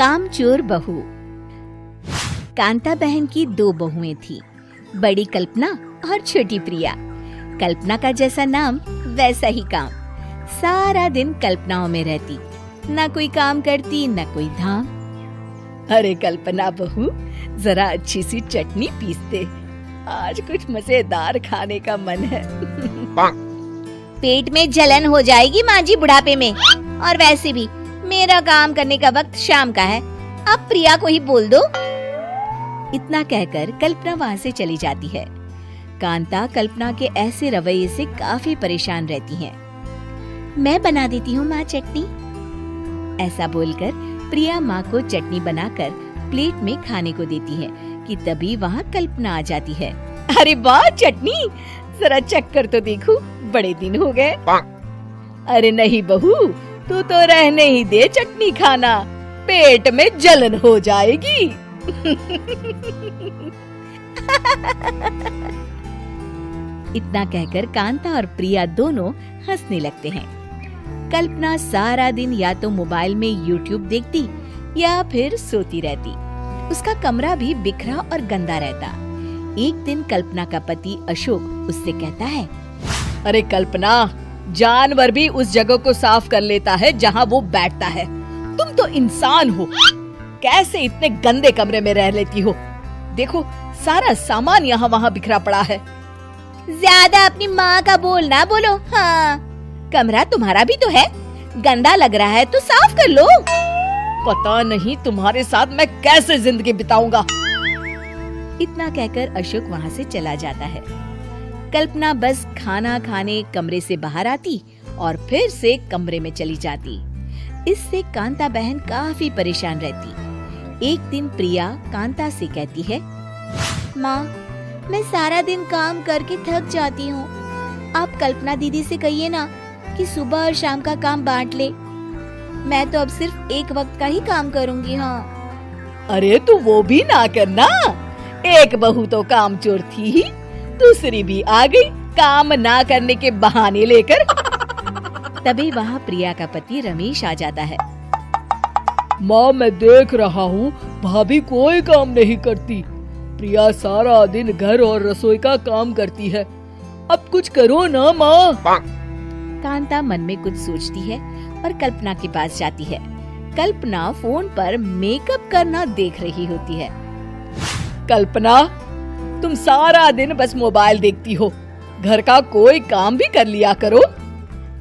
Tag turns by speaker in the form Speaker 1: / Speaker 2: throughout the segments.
Speaker 1: कामचोर बहू। कांता बहन की दो बहुएं थी, बड़ी कल्पना और छोटी प्रिया। कल्पना का जैसा नाम वैसा ही काम। सारा दिन कल्पनाओं में रहती, ना कोई काम करती ना कोई धाम। अरे कल्पना बहू, जरा अच्छी सी चटनी पीसते, आज कुछ मजेदार खाने का मन है।
Speaker 2: पेट में जलन हो जाएगी माँ जी बुढ़ापे में, और वैसे भी मेरा काम करने का वक्त शाम का है, अब प्रिया को ही बोल दो।
Speaker 1: इतना कहकर कल्पना वहाँ से चली जाती है। कांता कल्पना के ऐसे रवैये से काफी परेशान रहती है। मैं बना देती हूँ माँ चटनी, ऐसा बोलकर प्रिया माँ को चटनी बनाकर प्लेट में खाने को देती है कि तभी वहाँ कल्पना आ जाती है। अरे वाह चटनी, जरा चख कर तो देखो, बड़े दिन हो गए। अरे नहीं बहू, तू तो रहने ही दे चटनी खाना, पेट में जलन हो जाएगी। इतना कहकर कांता और प्रिया दोनों हंसने लगते हैं। कल्पना सारा दिन या तो मोबाइल में यूट्यूब देखती या फिर सोती रहती। उसका कमरा भी बिखरा और गंदा रहता। एक दिन कल्पना का पति अशोक उससे कहता है, अरे कल्पना, जानवर भी उस जगह को साफ कर लेता है जहाँ वो बैठता है, तुम तो इंसान हो, कैसे इतने गंदे कमरे में रह लेती हो? देखो सारा सामान यहाँ वहाँ बिखरा पड़ा है।
Speaker 2: ज्यादा अपनी माँ का बोल ना बोलो। हाँ, कमरा तुम्हारा भी तो है, गंदा लग रहा है तो साफ कर लो।
Speaker 1: पता नहीं तुम्हारे साथ मैं कैसे जिंदगी बिताऊंगा। इतना कहकर अशोक वहाँ से चला जाता है। कल्पना बस खाना खाने कमरे से बाहर आती और फिर से कमरे में चली जाती। इससे कांता बहन काफी परेशान रहती। एक दिन प्रिया कांता से कहती है,
Speaker 2: माँ, मैं सारा दिन काम करके थक जाती हूँ, आप कल्पना दीदी से कहिए ना कि सुबह और शाम का काम बांट ले। मैं तो अब सिर्फ एक वक्त का ही काम करूँगी। हाँ।
Speaker 1: अरे तू वो भी ना करना, एक बहू तो कामचोर थी ही, दूसरी भी आ गई काम ना करने के बहाने लेकर। तभी वहाँ प्रिया का पति रमेश आ जाता है।
Speaker 3: माँ, मैं देख रहा हूँ भाभी कोई काम नहीं करती, प्रिया सारा दिन घर और रसोई का काम करती है, अब कुछ करो ना माँ।
Speaker 1: कांता मन में कुछ सोचती है और कल्पना के पास जाती है। कल्पना फोन पर मेकअप करना देख रही होती है। कल्पना, तुम सारा दिन बस मोबाइल देखती हो, घर का कोई काम भी कर लिया करो।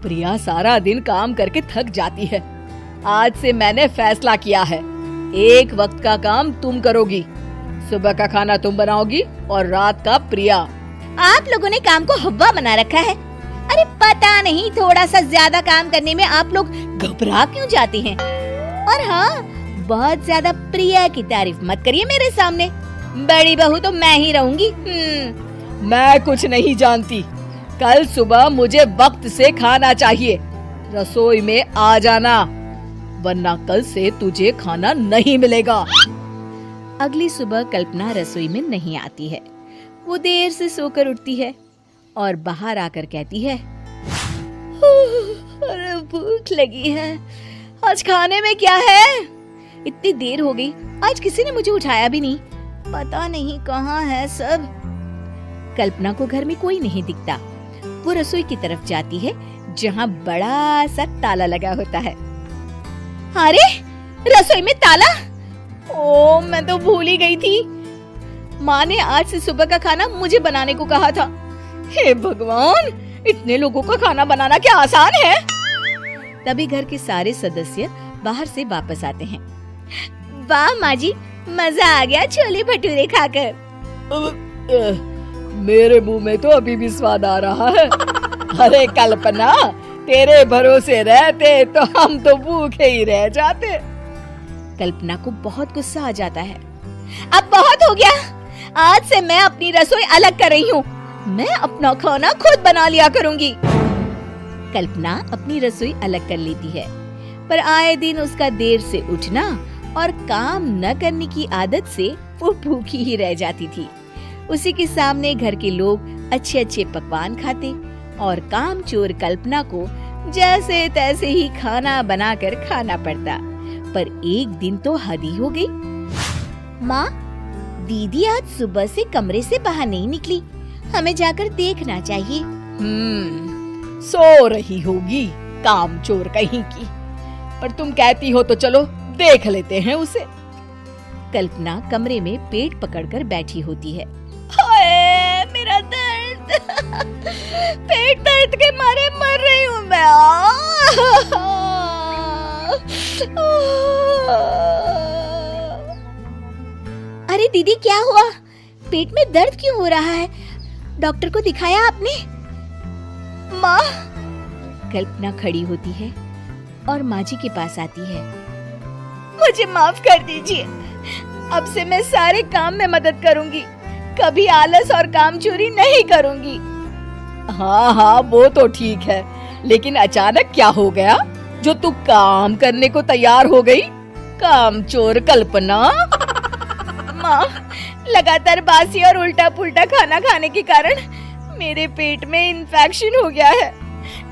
Speaker 1: प्रिया सारा दिन काम करके थक जाती है। आज से मैंने फैसला किया है, एक वक्त का काम तुम करोगी, सुबह का खाना तुम बनाओगी और रात का प्रिया।
Speaker 2: आप लोगों ने काम को हवा बना रखा है। अरे पता नहीं थोड़ा सा ज्यादा काम करने में आप लोग घबरा क्यों जाते हैं। और हाँ, बहुत ज्यादा प्रिया की तारीफ मत करिए मेरे सामने, बड़ी बहू तो मैं ही रहूंगी।
Speaker 1: मैं कुछ नहीं जानती, कल सुबह मुझे वक्त से खाना चाहिए, रसोई में आ जाना, वरना कल से तुझे खाना नहीं मिलेगा। अगली सुबह कल्पना रसोई में नहीं आती है। वो देर से सोकर उठती है और बाहर आकर कहती है, अरे भूख लगी है, आज खाने में क्या है? इतनी देर हो गई, आज किसी ने मुझे उठाया भी नहीं, पता नहीं कहाँ है सब। कल्पना को घर में कोई नहीं दिखता। वो रसोई की तरफ जाती है जहाँ बड़ा सा ताला लगा होता है।
Speaker 2: अरे रसोई में ताला?
Speaker 1: ओ, मैं तो भूल ही गई थी। माँ ने आज से सुबह का खाना मुझे बनाने को कहा था। हे भगवान, इतने लोगों का खाना बनाना क्या आसान है? तभी घर के सारे सदस्य बाहर से वापस आते हैं।
Speaker 2: वाह माँ जी, मजा आ गया छोले भटूरे खाकर।
Speaker 3: मेरे मुंह में तो अभी भी स्वाद आ रहा है।
Speaker 1: अरे कल्पना, तेरे भरोसे रहते तो हम तो भूखे ही रह जाते। कल्पना को बहुत गुस्सा आ जाता है।
Speaker 2: अब बहुत हो गया, आज से मैं अपनी रसोई अलग कर रही हूँ, मैं अपना खाना खुद बना लिया करूँगी।
Speaker 1: कल्पना अपनी रसोई अलग कर लेती है, पर आए दिन उसका देर से उठना और काम न करने की आदत से वो भूखी ही रह जाती थी। उसी के सामने घर के लोग अच्छे अच्छे पकवान खाते और कामचोर कल्पना को जैसे तैसे ही खाना बनाकर खाना पड़ता। पर एक दिन तो हद ही हो गई।
Speaker 2: माँ, दीदी आज सुबह से कमरे से बाहर नहीं निकली, हमें जाकर देखना चाहिए।
Speaker 3: सो रही होगी कामचोर कहीं की, पर तुम कहती हो तो चलो देख लेते हैं उसे।
Speaker 1: कल्पना कमरे में पेट पकड़कर बैठी होती है।
Speaker 2: हाय मेरा दर्द, पेट दर्द के मारे मर रही हूँ मैं। अरे दीदी, क्या हुआ? पेट में दर्द क्यों हो रहा है? डॉक्टर को दिखाया आपने? माँ।
Speaker 1: कल्पना खड़ी होती है और माँ जी के पास आती है।
Speaker 2: मुझे माफ कर दीजिए, अब से मैं सारे काम में मदद करूंगी, कभी आलस और कामचोरी नहीं करूंगी।
Speaker 3: हाँ हाँ, वो तो ठीक है, लेकिन अचानक क्या हो गया जो तू काम करने को तैयार हो गई? कामचोर कल्पना।
Speaker 2: माँ, लगातार बासी और उल्टा पुल्टा खाना खाने के कारण मेरे पेट में इन्फेक्शन हो गया है।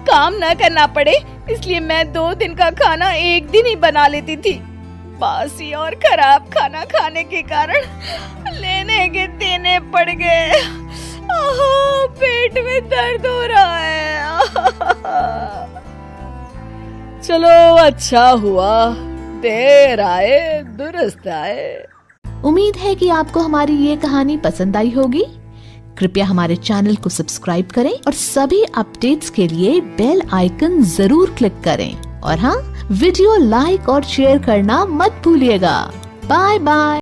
Speaker 2: काम न करना पड़े इसलिए मैं 2 दिन का खाना एक दिन ही बना लेती थी। बासी और खराब खाना खाने के कारण लेने के देने पड़ गए। पेट में दर्द हो रहा है।
Speaker 3: चलो अच्छा हुआ, देर आए दुरुस्त आए।
Speaker 4: उम्मीद है कि आपको हमारी ये कहानी पसंद आई होगी। कृपया हमारे चैनल को सब्सक्राइब करें और सभी अपडेट्स के लिए बेल आइकन जरूर क्लिक करें। और हाँ, वीडियो लाइक और शेयर करना मत भूलिएगा। Bye bye.